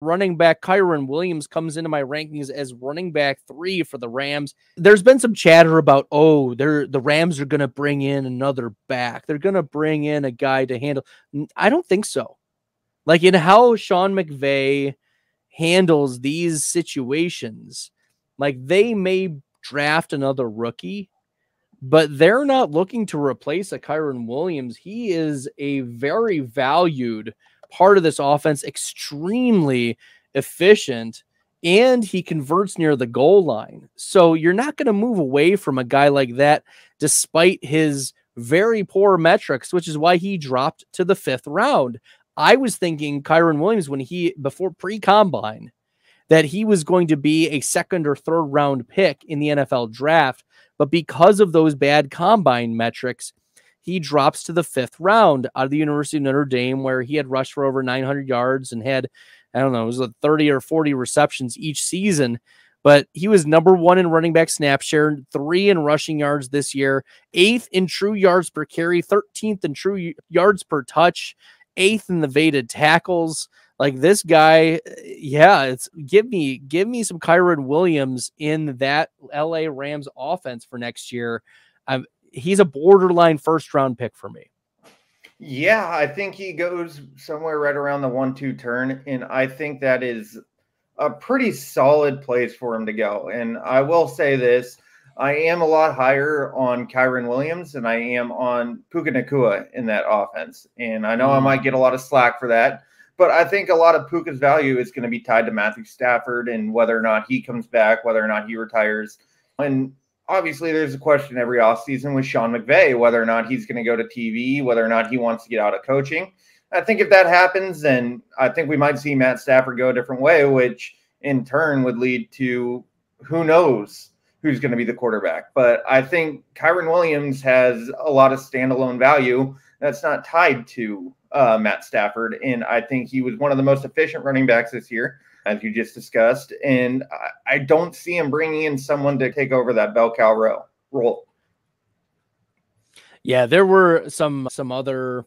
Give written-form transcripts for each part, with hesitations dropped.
running back Kyren Williams comes into my rankings as running back 3 for the Rams. There's been some chatter about, the Rams are going to bring in another back. They're going to bring in a guy to handle. I don't think so. Like, in how Sean McVay handles these situations, like, they may draft another rookie, but they're not looking to replace a Kyren Williams. He is a very valued part of this offense, extremely efficient, and he converts near the goal line. So you're not going to move away from a guy like that despite his very poor metrics, which is why he dropped to the 5th round. I was thinking Kyren Williams before pre-combine, that he was going to be a 2nd or 3rd round pick in the NFL draft. But because of those bad combine metrics, he drops to the 5th round out of the University of Notre Dame, where he had rushed for over 900 yards and had, I don't know, it was like 30 or 40 receptions each season. But he was number 1 in running back snap share, 3 in rushing yards this year, 8th in true yards per carry, 13th in true yards per touch, 8th in the weighted tackles. Like, this guy, give me some Kyren Williams in that LA Rams offense for next year. He's a borderline 1st round pick for me. Yeah, I think he goes somewhere right around the 1-2 turn, and I think that is a pretty solid place for him to go. And I will say this, I am a lot higher on Kyren Williams than I am on Puka Nacua in that offense. And I know I might get a lot of slack for that, but I think a lot of Puka's value is going to be tied to Matthew Stafford and whether or not he comes back, whether or not he retires. And obviously there's a question every offseason with Sean McVay, whether or not he's going to go to TV, whether or not he wants to get out of coaching. I think if that happens, then I think we might see Matt Stafford go a different way, which in turn would lead to who knows who's going to be the quarterback. But I think Kyren Williams has a lot of standalone value that's not tied to Matt Stafford. And I think he was one of the most efficient running backs this year, as you just discussed. And I don't see him bringing in someone to take over that bell cow role. Yeah, there were some other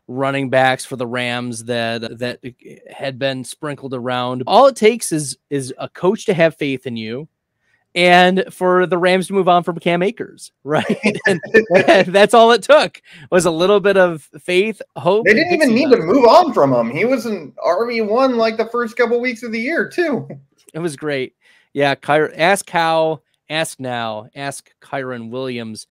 running backs for the Rams that had been sprinkled around. All it takes is a coach to have faith in you, and for the Rams to move on from Cam Akers, right? and that's all it took, was a little bit of faith, hope. They didn't even need to move on from him. He was an RB1 like the first couple weeks of the year too. It was great. Yeah, Kyren, ask now, ask Kyren Williams.